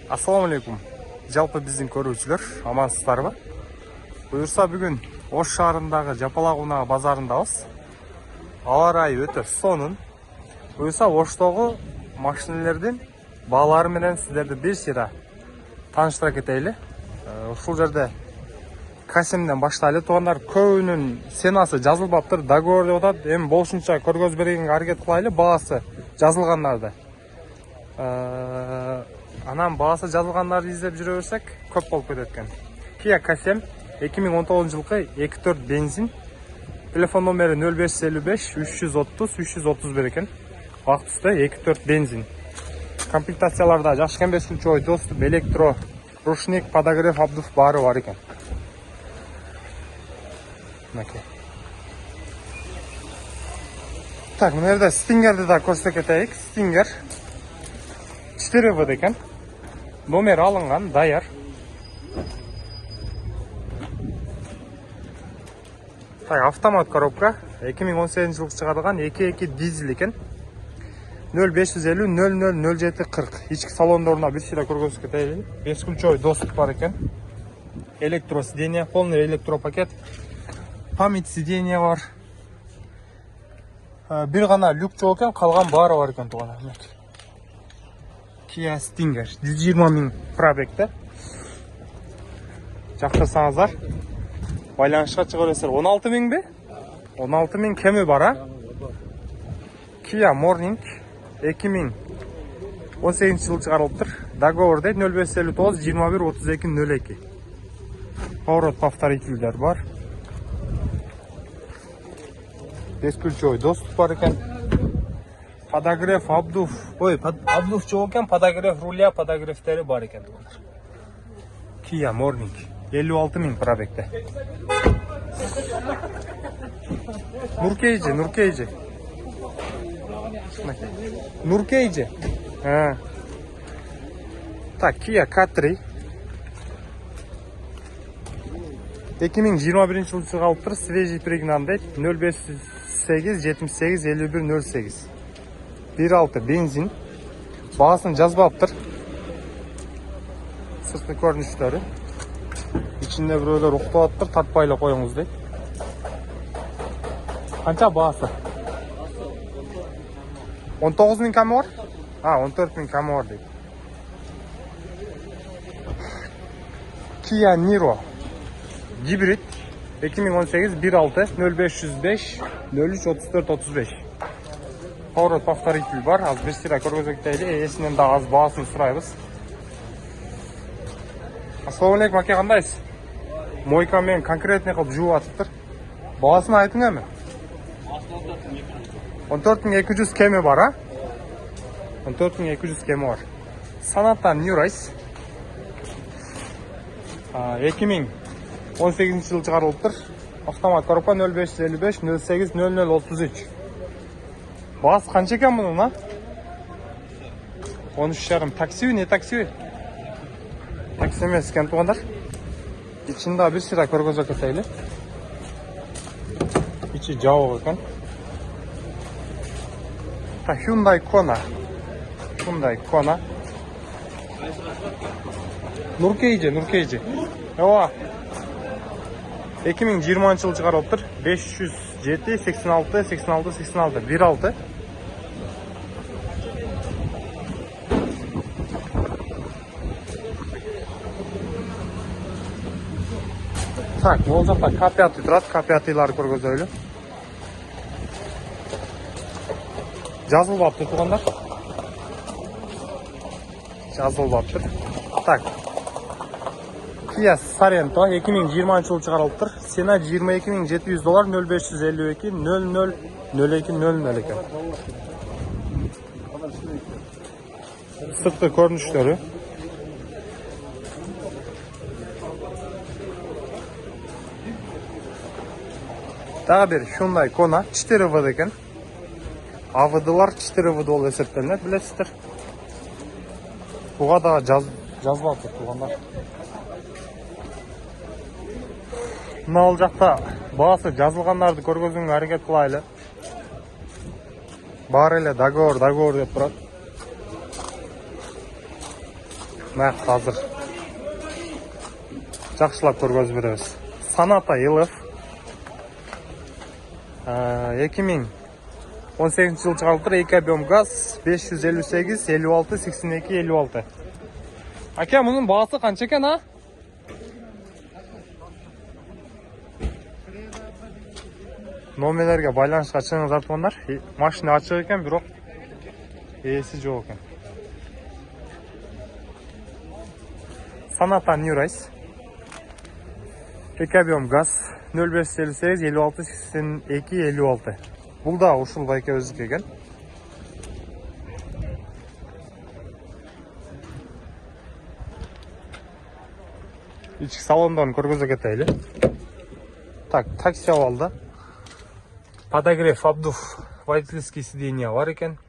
Assalamu alaikum. Жалпы биздин көрүүчүлөр, амансыздарбы? Буюрса бүгүн Ош шаарындагы Жапалак унаа базарындабыз. Аба ырайы өтө сонун. Буюрса Оштогу машинелердин баалары менен сиздерди бир сыйра тааныштыра кетейли. Ушул жерде Касимден баштайлы. Туугандар, көбүнүн сенасы жазылбаптыр, договор деп атат. Эми болушунча көргөзүп бергенге аракет кылайлы, баасы жазылгандарды. Анан баасы жазылгандарды издеп жүрө берсек, көп болуп кетет экен. Kia Kasem 2019 жылкы 2.4 бензин. Телефон номери 0555 330 331 экен. Актысы 2.4 бензин. Комплектацияларда жакшы кембес ключевой доступ, электро, рушник, подогрев, обдув баары бар экен. Так, мына жерде Stinger да көрсөтө кетейик. Stinger 4 вд экен. Номер алынган, даяр. Так, автомат коробка. 2018 жылы чыгарылган 2.2 дизель экен. 0550 00 07 40. Ички салондоруна бир сыйра көргөзүп кетейли. 5 ключевой доступ бар экен. Электро сиденье, полный электропакет. Память сиденья бар. Бир гана люк жок экен, калган баары бар экен туугандар. Kia Stinger 120 000 пробегте. Жактырсаңыздар байланышка чыга бересиздер. 16 000 бе? 16 000 кеми бар, а? Kia Morning 2018 жылы чыгарылыптыр. Договор дейт 0559 21 32 02. Поворот повторительдер бар. Бесключевой доступ бар экен. Подогрев, обдув. Ой, обдув жок экен, подогрев руля, подогревтери бар экен. Kia Morning 56 000 пробегте. Нуркейджи. Нуркейджи. Так, Kia K3 2021 жылы чыгарылыптыр. Свежий пригнан дейт 0508 78 51 08. 1.6 бензин. Баасын жазбаптыр. Сыртқы көрүнүштөрү. Ичинде бирөөлөр уктап атыптыр, тартпай эле коюңуз дейт. Канча баасы? 19 000 ками бар? 14 000 ками бар дейт. Kia Niro гибрид 2018 1.6 0505 03 34 35. Поворот повторитель бар. Аз бир сыйра көргөзөк дейли. Эсинен да аз баасын сурайбыз. Ассаламу алейкум, аке, кандайсыз? Мойка менен конкретный кылып жууп атыптыр. Баасын айтың эми? 14200 кеми бар, а? 14200 кеми бар. Sonata New Race 2018 жылы чыгарылыптыр. Автомат коробка 0555 08 0033. Баасы канча экен мунун, а? 13,5. Таксиби, не таксиби? Такси эмес экен туугандар. Ичинде бир сыйра көргөзөк кетейли. Ичи жабык экен. Hyundai Kona. Нуркейджи. Ооба. 2020 жылы чыгарылыптыр. 507 86 1.6. Так, бул жакта K5 турат, K5-ларды көргөзөлү. Жазылбаптыр туугандар. Так. Kia Sorento 2020 жылы чыгарылыптыр. Сена $22,700 0552 00 02 00 экен. Сырткы көрүнүштөрү. Дагы бир Hyundai Kona 4 вд экен. АВДлар 4 вд болуп эсептелинет, билесиздер. Буга да жазылат туугандар. Мына ал жакта баасы жазылгандарды көргөзүүгө аракет кылайлы. Баары эле договор деп турат. Нақты азыр жақшылап көргөзүп беребиз. Саната Елов 2018 жыл чыгарылыптыр. 2 объем газ 558 56 82 56. Аке, мунун баасы канча экен, а? Номерлерге байланышка чыгыңыздар тугандар. Машина ачык экен, бирок ээси жок экен. Саната New Race 2 объем газ 0558 56 82 56. Бул да ушул байке өзүнүкү экен. Ички салондон көргөзө кетели. Так, такси алды. Подогрев, обдув, водительский сиденье бар экен.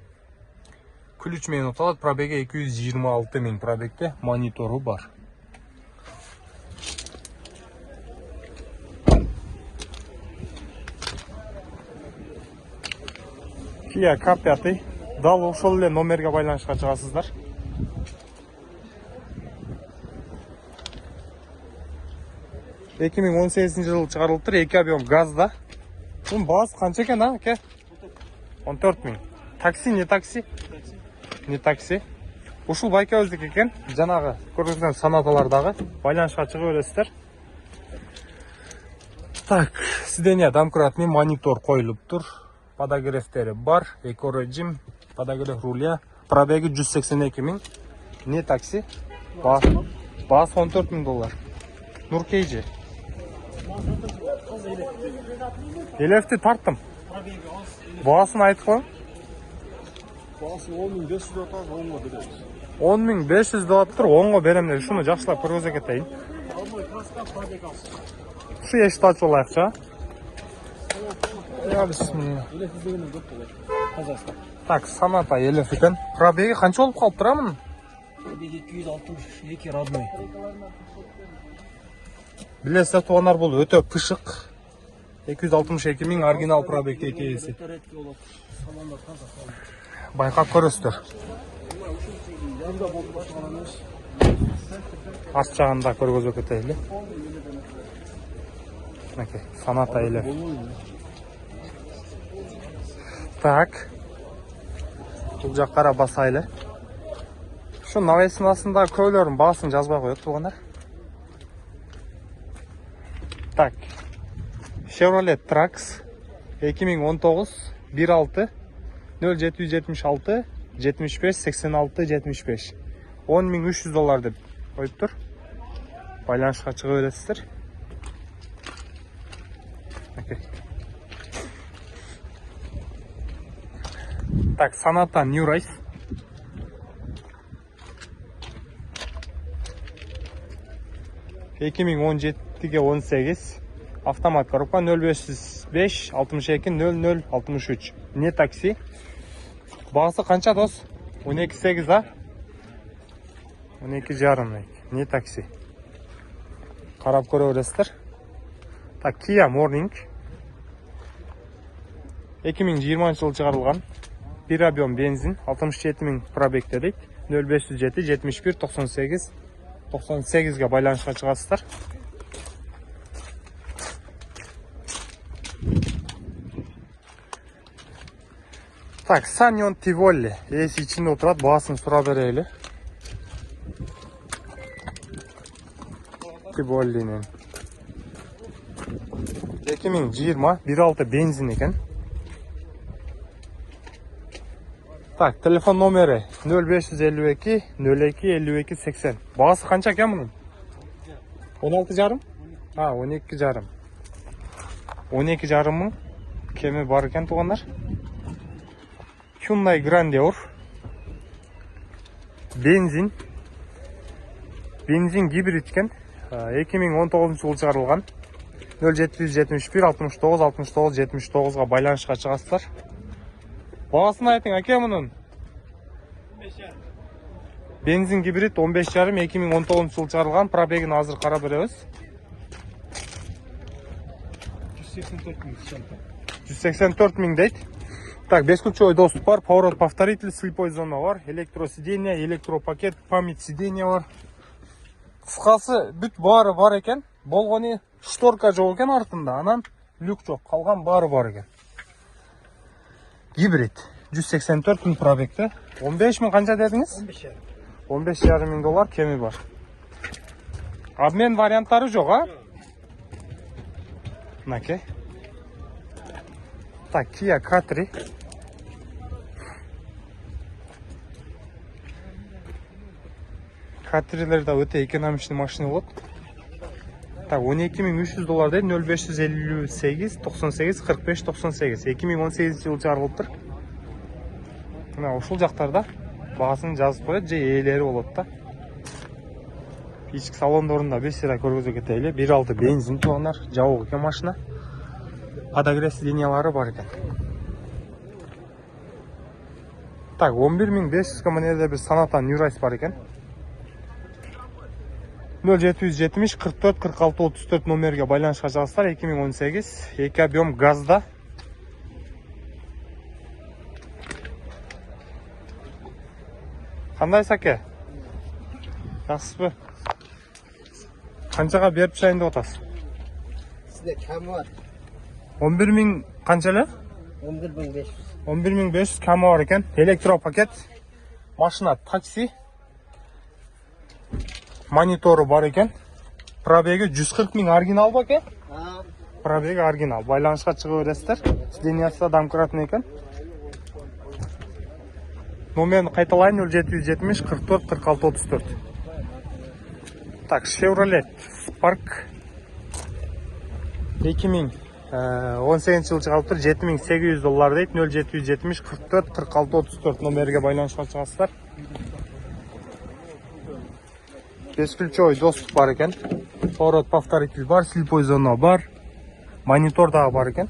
Ключ менен оталат. Пробеги 226 000 пробегте, монитору бар. Kia K5 дал ошол эле номерге байланышка чыгасыздар. Эки 2018 жылы чыгарылыптыр. 2 объем газда. Бунун баасы канча экен, а, аке? 14 000. Такси, не такси? Не такси. Ушул байке өздүк экен. Жанагы көргөзгөн санаталардагы байланышка чыгып бересиздер. Так, сиденье домкратный, монитор коюлуптур. Подогревтери бар, эко-режим, подогрев руля, пробеги 182 000. Не такси. Баасы 14 $000. Нуркейжи. Елефти тарттым. Баасын айтып коюң. Баасы 10.500 деп атат, 10го беребиз. 10.500 деп атыптыр, 10го берем деп. Шуну жакшылап көргөзө кетейин. Ушу эшикти ачып алайыкчы. Я бисмилла. Так, Саната Елев экен. Пробеги канча болуп калыптыр, а мунун? Пробеги 262 родной. Билесиздер туугандар, бул өтө пышык. 262 000 оригинал пробегте экеси. Байкап көрөсүздөр. Арт жагында көргөзө кетели. Мынакей, Саната Елев. Так. Бул жаккара басайлы. Şu навесин астында көйлөрүн баасын жазбай коет туугандар. Так. Chevrolet Trax 2019 16 0776 75 86 75. $10.300 деп коюптур. Байланышка чыга бересиздер. Окей. Так, Саната New Race. Эки 2017-ге 18 автомат коробка 0505 62 00 63. Не такси. Баасы канча дос? 12.8, а? 12,5. Не такси. Карап көрө бересиздер. Так, Kia Morning 2020 жылы чыгарылган. 1 объем бензин 67 000 пробегте дейт. 0507 71 98 98ге байланышка чыгасыздар. Так, Sanyon Tivoli эси ичинде отурат, баасын сурап берели. Tivolинин 2020 1.6 бензин экен. Так, телефон номери 0552 02 52 80. Баасы канча экен мунун? 16,5? 12,5. 12,5 мың кеми бар экен туугандар. Hyundai Grandeur бензин гибрид экен. 2019 жылы чыгарылган. 0771 69 69 79га байланышка чыгасыздар. Баасын айтың, аке, мунун? Бензин гибрид 15,5 2019 жылы чыгарылган. Пробегин азыр карап беребиз. 184 000 дейт. Так, бесключевой доступ бар, поворот повторитель, слепой зона бар, электросиденье, электропакет, память сиденья бар. Кыскасы бүт бары бар екен. Болгону шторка жок екен артында, анан люк жок, калган бары бар екен. Гибрид 184 мың пробегти. 15 мың канча дедиңиз? 15,5 мың доллар кеми бар. Обмен варианттары жок, а? Мынакей. Так, Kia K3. K3'лер да өте экономичный машина болот. Так, 12.300 доллар дейт, 0558 98 45 98. 2018 жылы чыгарылыптыр. Мына ушул жактарда баасын жазып коет, же ээлери болот да. Ички салондорунда бесира көргөзө кетели. 1.6 бензин туганар, жабык экен машина. Подогрев сиденьялары бар екен. Так, 11.500 мынерде бир Sonata New Race бар екен. 0770 44 46 34 номерге байланышка чыгасыздар. 2018, 2 объем газда. Кандай саке? Жакшысызбы? Канчага берип чыгайын деп атасыз? Sizde kam var. 11.000 канча эле? 11.500. 11.500 кама бар екен. Электропакет. Машина такси. Монитору бар екен. Пробеги 140 мың оригинал ба екен? Пробеги оригинал. Байланышка чыга бересиздер. Сиденьясы да домкратный екен. Номерин кайталайын: 0770 44 46 34. Так, Chevrolet Spark 2018 жылы чыгарылыптыр. 7800 доллар дейт. 0770 44 46 34 номерге байланышка чыгасыздар. Бесключевой доступ бар екен. Поворот повторитель бар, слепой зона бар. Монитор дагы бар екен.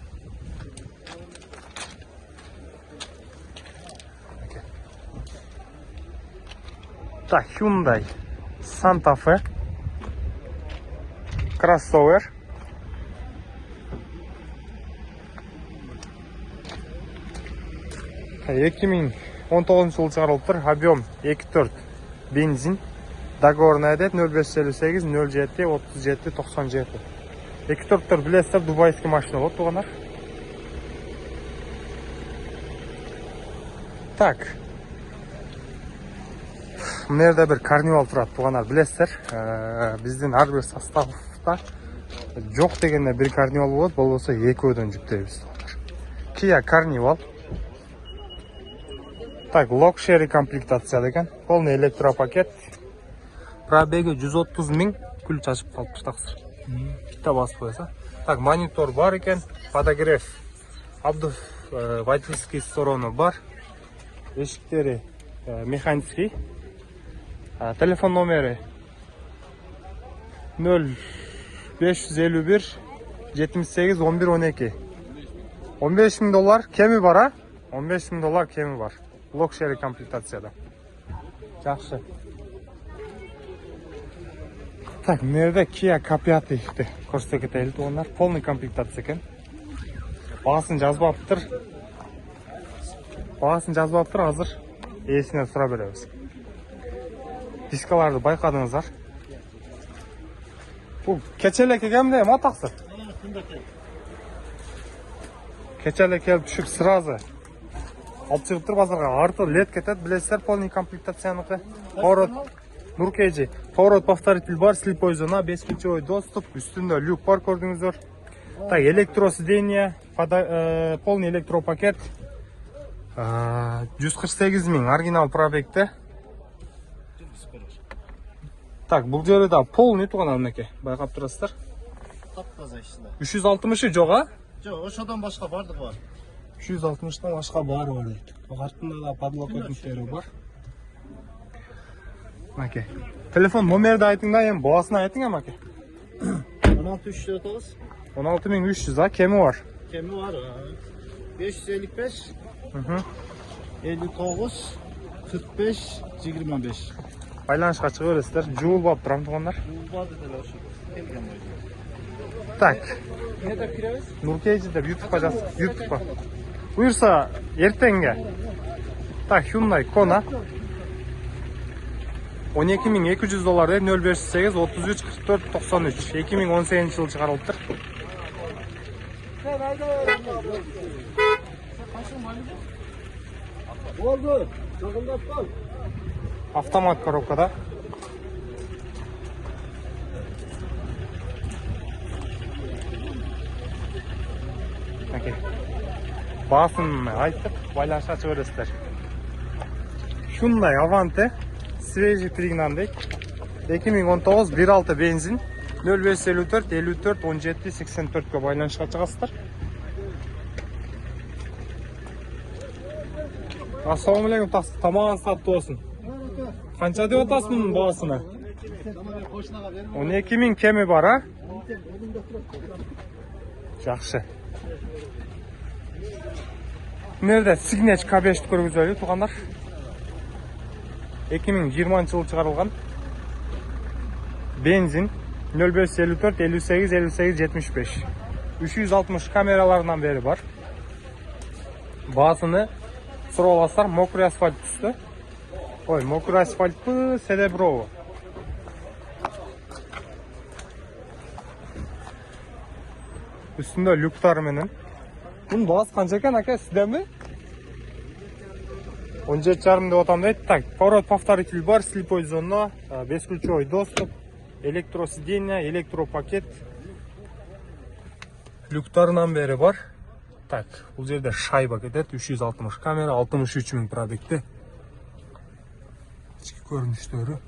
Так, Hyundai Santa Fe кроссовер. Эки миң 19 жылы чыгарылыптыр. Объем 2.4 бензин. Договорный дет 0558 07 37 97. 2.4 билесиздер, дубайский машина болот тугандар. Так. Мына жерде бир карнивал турат тугандар, билесиздер. Биздин ар бир составда жок дегенде бир карнивал болот, болбосо экөөдөн жүктөйбүз тугандар. Kia Carnival. Так, локшери комплектация деген. Полный электропакет. Пробеги 130 мың, күл чачып калыптыр таксыр. Битте басып коесо. Так, монитор бар екен, подогрев, водительский сторону бар. Эшиктери механический. Телефон номери 0551 78 11 12. 15 мың доллар кеми бар, а? 15 мың доллар кеми бар. Локшери комплектацияда. Жакшы. Так, мына Kia K5 көрсөтө кетели тугандар. Полный комплектация экен. Баасын жазбаптыр. Азыр ээсинен сурап беребиз. Дискаларды байкадыңыздар. Бул кечеле келгенде эме атаксы? Кечеле келип түшүп сразу алып чыгыптыр базарга. Арты лед кетет, билесиздер, полный комплектацияныкы. Поворот Нуркейджи. Поворот повторитель бар, слепой зона, бесключевой доступ, үстүндө люк бар, көрдүңүздөр. Так, электросиденье, полный электропакет. 148 мың оригинал пробегти. Так, бул жери да полный туган мынакей. Байкап турасыздар. Taptaza işte. 360 жок, а? Жоқ, ошодан башка бардык бар. 360-тан башка баары бар дейт. Артында да подлокотниктери бар. Мынакей. Телефон номерди айтыңдар, эми баасын айтың эми аке. 16349. 16300, а? Кеми бар? Kemi var. 555. 59. 45. 25. Байланышка чыга бересиздер. Жуулбап турам тугандар. Var dediler şu. Kelgen Так. Ne de kiremiz? Нуркейджи деп YouTube'га жазып, YouTube'га. Buyursa ertenge. Tak Hyundai Kona. 12.200 dolar de 058 33 44 93. 2018 yılı çıkarılıptır. Oldu. Çakıldat kal. Avtomat коробкада. Okey. Басын айтып, байланышқа шыға бересіздер. Hyundai Avante свежий пригнанный 2019 1.6 бензин 0554 54 17 84 байланышқа шығасыздар. Ассалаумағалейкум, тамағын сатты болсын. Қанша деп атасың мұның бағасына? 12.000 кемі бар, а? Жақсы. Nerede? Signature K5'ті көргізіп туғандар. 2020 жылы шығарылған. Бензин 0554 58 58 75. 360 камераларынан бері бар. Басыны сұрап аласыздар, мокрый асфальт түсті. Ой, мокрый асфальт пы, сереброво. Үстінде люктары менен. Бұның бағасы қанша екен, ака, сізден бе? 17,5 деп отам дейді. Так, поворот повторитель бар, слепой зона, бесключевой доступ, электросиденье, электропакет. Люктарынан бері бар. Так, бұл жерде шайба кетеді, 360 камера, 63 мың пробегте. Ішкі көрініштері.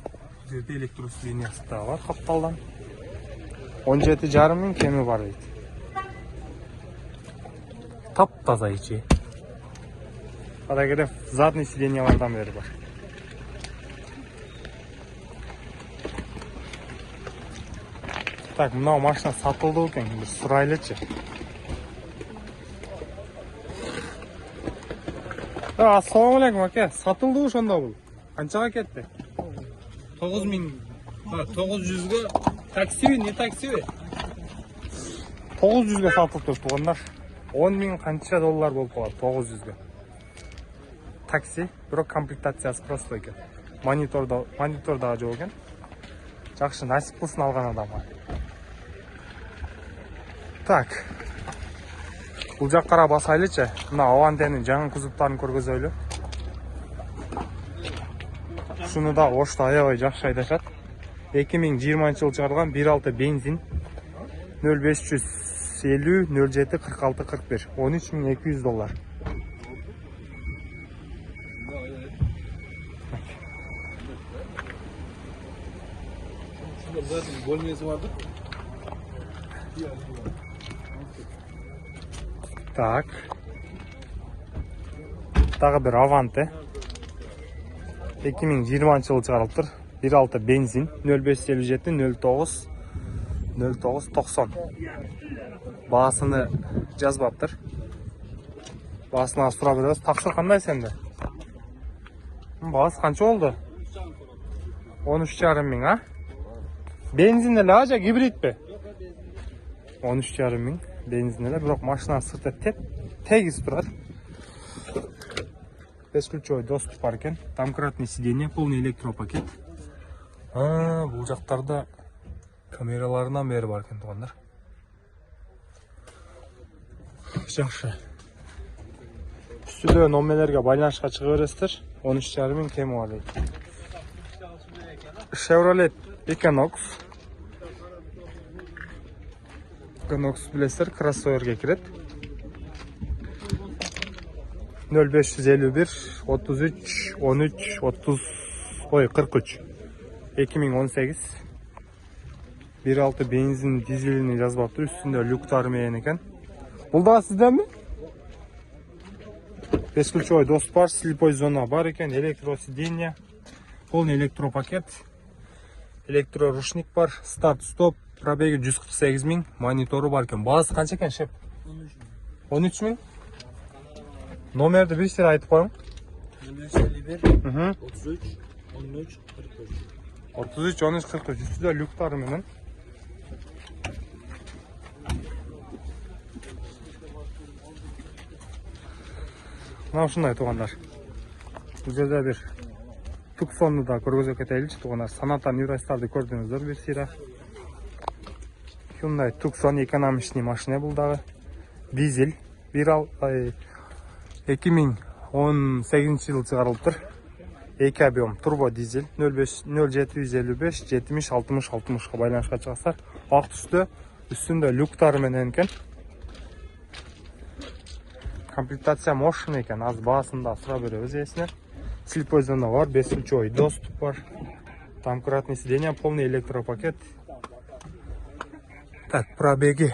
Бұл жерде электросиденьясы да бар, қапталдан. 17,5 мың кемі бар дейді. Тап-таза içi. Ада келе задний сиденьялардан бері бар. Так, мынау машина сатылды екен, біз сұрайлычы. Ассалаумағалейкум, аке, сатылды ошонда бұл. Қаншаға кетті? 900-ге таксиби, не таксиби? 900-ге сатылып тұр туғандар. 10.000 қанша доллар болып қалады, 900-ге. Такси, бирок комплектациясы просто екен. Монитордағы жоқ екен. Жақшы, насип қылсын алған адамға. Так, бұл жаққара басайлычы. Мына Авантенің жаңа кузовтарын көргізөйлі. Шуны да ошта аябай жақшы айдашат. 2020 жыл шығарылған 1.6 бензин 0550 07 46 41 13.200 доллар. Так. Тағы бір Аванте. 2020 жылы шығарылып тұр. 1.6 бензин 0557 09 90. Бағасыны жазбаптыр. Бағасына сұрап береміз. Тақсыр қандай сенде? Бағасы қанша болды? 13,5 мың, а? Бензин эле, а, же гибрид бе? 13,5 мың бензин эле, бирок машина сырты тегиз турат. Бесключевой доступ бар екен. Домкратный сиденье, полный электропакет. Бұл жақтарда камераларынан бері бар екен туғандар. Жақшы. Үстіде номерлерге байланышқа шыға бересіздер. 13,5 мың кемі бар дейді. Chevrolet Equinox. Equinox білесіздер, кроссоверге кіреді. 0551 33 13 43 2018 1.6 бензин дизелini жазбапты, үстінде люктары менен екен. Бұл да сізден бе? Бесключевой доступ бар, слепой зона бар екен, электросиденье, полный электропакет, электрорушник бар, старт-стоп, пробеги 148 мың, монитору бар екен. Бағасы қанша екен, шеп? 13 мың? Номерді бір сері айтып қойым. 33 13 43 үстіде люктары менен. Мына ушундай туугандар. Бул жерде бир Tucson'u da көргөзүп кетеличи туугандар. Санатан юрастарды көрдүңүздөр бир сыйра. Hyundai Tucson экономичный машина бул дагы. Дизель 2018 жылы чыгарылыптыр. 2 объем турбо дизель 0755 70 60 60 байланышка чыгасыздар. Ак түстө, үстүндө люктары менен экен. Комплектация motion экен. Аз баасын да сурап беребиз эсине. Слепой зона бар, бесключевой доступ бар. Домкратный сиденье, полный электропакет. Так, пробеги.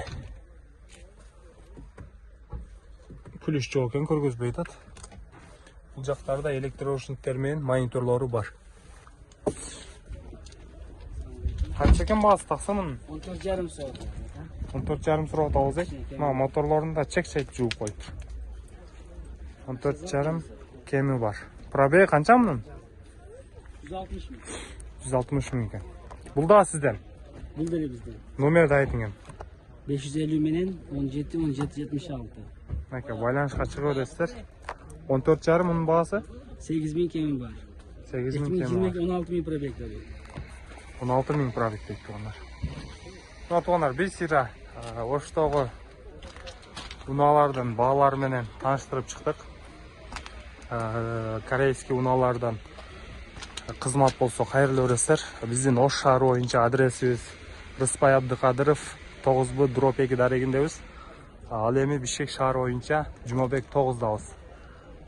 Плюс жок экен, көргөзбөй атат. Бул жактарда электроушниктер менен мониторлору бар. Канча экен баасы таксамын? 14,5 сот. 14,5 сурап атабыз. Мына моторлорун да чек-чек жууп коюптур. 14,5 кеми бар. Пробег канча мунун? 160 миң. 160 миң экен. Бул да сизден. Бул деле бизден. Номерди айтыңыз. 550 менен 17 17 76. Мынакей байланышка чыгып бересиздер. 14,5 мунун баасы 8 миң кеми бар. 8 миң кеми бар. 16 миң пробег бар. 16 миң пробег дейт туугандар. Мына туугандар бир сыйра Оштогу унаалардын баалары менен тааныштырып чыктык. Корейский унаалардан кызмат болсо кайрылуу бересиздер. Биздин Ош шаары боюнча адресибиз Рыспай Абдыкадыров 9Б/2 дарегиндебиз. Ал эми Бишкек шаары боюнча Жумабек 9дабыз.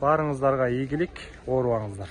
Баарыңыздарга ийгилик, оорубаңыздар.